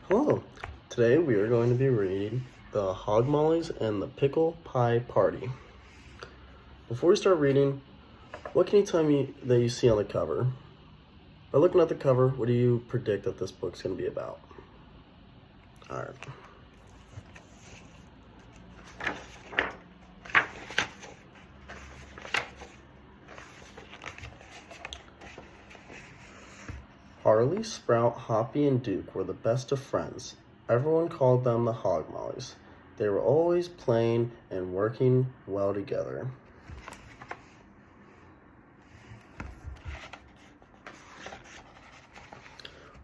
Hello. Today we are going to be reading the Hog Mollies and the Pickle Pie Party. Before we start reading, what can you tell me that you see on the cover? By looking at the cover, what do you predict that this book's going to be about? Alright. Harley, Sprout, Hoppy, and Duke were the best of friends. Everyone called them the Hog Mollies. They were always playing and working well together.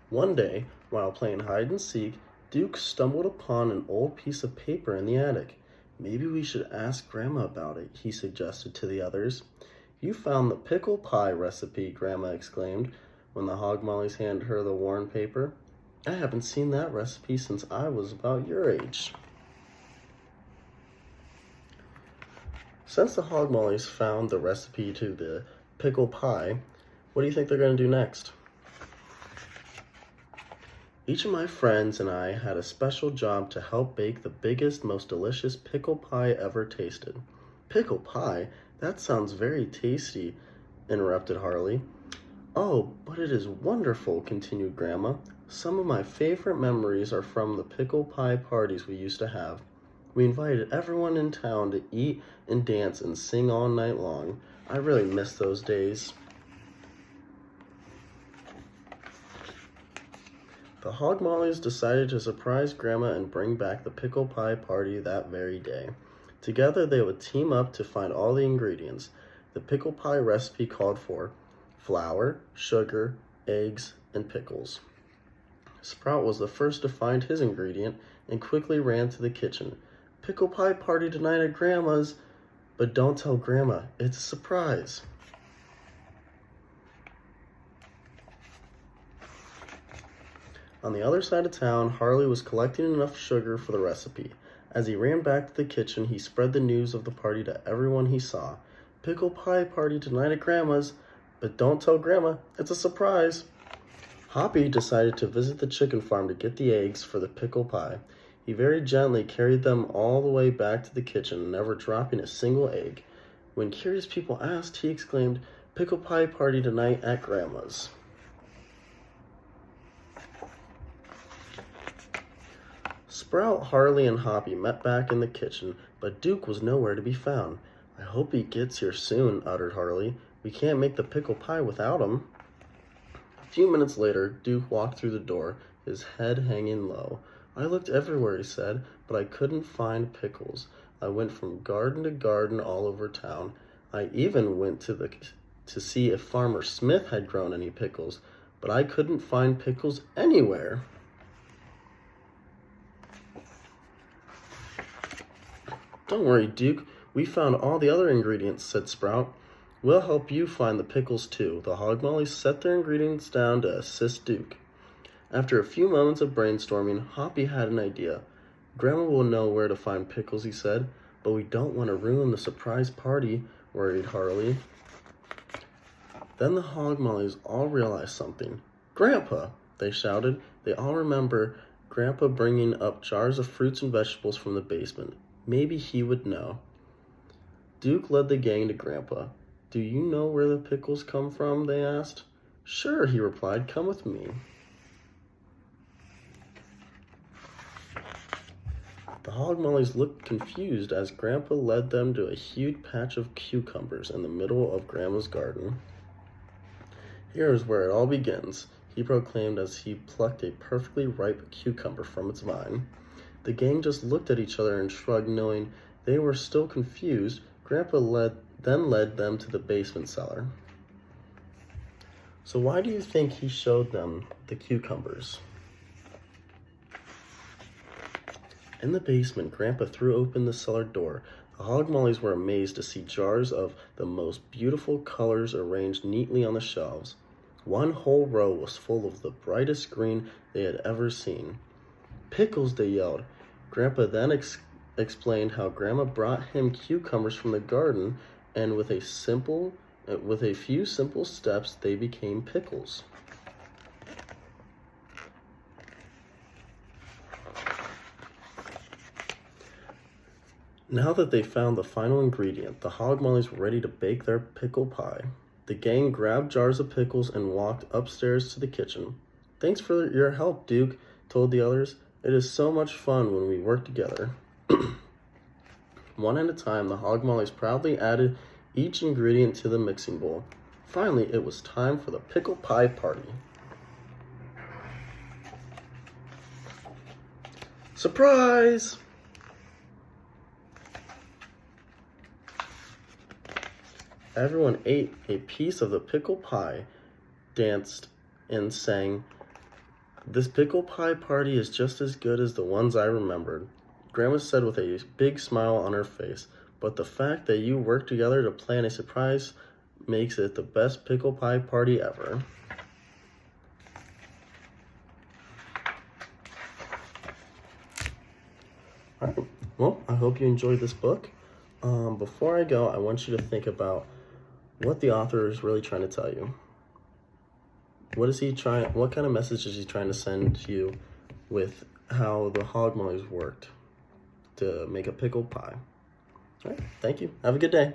One day, while playing hide and seek, Duke stumbled upon an old piece of paper in the attic. Maybe we should ask Grandma about it, he suggested to the others. You found the pickle pie recipe, Grandma exclaimed when the Hog Mollies handed her the worn paper. I haven't seen that recipe since I was about your age. Since the Hog Mollies found the recipe to the pickle pie, what do you think they're going to do next? Each of my friends and I had a special job to help bake the biggest, most delicious pickle pie ever tasted. Pickle pie? That sounds very tasty, interrupted Harley. Oh, but it is wonderful, continued Grandma. Some of my favorite memories are from the pickle pie parties we used to have. We invited everyone in town to eat and dance and sing all night long. I really miss those days. The Hog Mollies decided to surprise Grandma and bring back the pickle pie party that very day. Together they would team up to find all the ingredients. The pickle pie recipe called for flour, sugar, eggs, and pickles. Sprout was the first to find his ingredient and quickly ran to the kitchen. Pickle pie party tonight at Grandma's, but don't tell Grandma, it's a surprise. On the other side of town, Harley was collecting enough sugar for the recipe. As he ran back to the kitchen, he spread the news of the party to everyone he saw. Pickle pie party tonight at Grandma's, but don't tell Grandma, it's a surprise. Hoppy decided to visit the chicken farm to get the eggs for the pickle pie. He very gently carried them all the way back to the kitchen, never dropping a single egg. When curious people asked, he exclaimed, Pickle pie party tonight at Grandma's. Sprout, Harley, and Hoppy met back in the kitchen, but Duke was nowhere to be found. I hope he gets here soon, uttered Harley. We can't make the pickle pie without him. A few minutes later, Duke walked through the door, his head hanging low. I looked everywhere, he said, but I couldn't find pickles. I went from garden to garden all over town. I even went to see if Farmer Smith had grown any pickles, but I couldn't find pickles anywhere. Don't worry, Duke. We found all the other ingredients, said Sprout. We'll help you find the pickles, too. The Hog Mollies set their ingredients down to assist Duke. After a few moments of brainstorming, Hoppy had an idea. Grandma will know where to find pickles, he said, but we don't want to ruin the surprise party, worried Harley. Then the Hog Mollies all realized something. Grandpa, they shouted. They all remember Grandpa bringing up jars of fruits and vegetables from the basement. Maybe he would know. Duke led the gang to Grandpa. Do you know where the pickles come from? They asked. Sure, he replied. Come with me. The Hog Mollies looked confused as Grandpa led them to a huge patch of cucumbers in the middle of Grandma's garden. Here is where it all begins, he proclaimed as he plucked a perfectly ripe cucumber from its vine. The gang just looked at each other and shrugged, knowing they were still confused. Grandpa then led them to the basement cellar. So why do you think he showed them the cucumbers? In the basement, Grandpa threw open the cellar door. The Hog Mollies were amazed to see jars of the most beautiful colors arranged neatly on the shelves. One whole row was full of the brightest green they had ever seen. Pickles, they yelled. Grandpa then explained how Grandma brought him cucumbers from the garden, and with a few simple steps, they became pickles. Now that they found the final ingredient, the Hog Mollies were ready to bake their pickle pie. The gang grabbed jars of pickles and walked upstairs to the kitchen. "Thanks for your help, Duke," told the others. "It is so much fun when we work together." One at a time, the Hog Mollies proudly added each ingredient to the mixing bowl. Finally, it was time for the Pickle Pie Party. Surprise! Everyone ate a piece of the pickle pie, danced, and sang, "This pickle pie party is just as good as the ones I remembered," Grandma said with a big smile on her face. "But the fact that you worked together to plan a surprise makes it the best pickle pie party ever." All right. Well, I hope you enjoyed this book. Before I go, I want you to think about what the author is really trying to tell you. What kind of message is he trying to send you with how the Hog Mollies worked to make a pickle pie? All right. Thank you. Have a good day.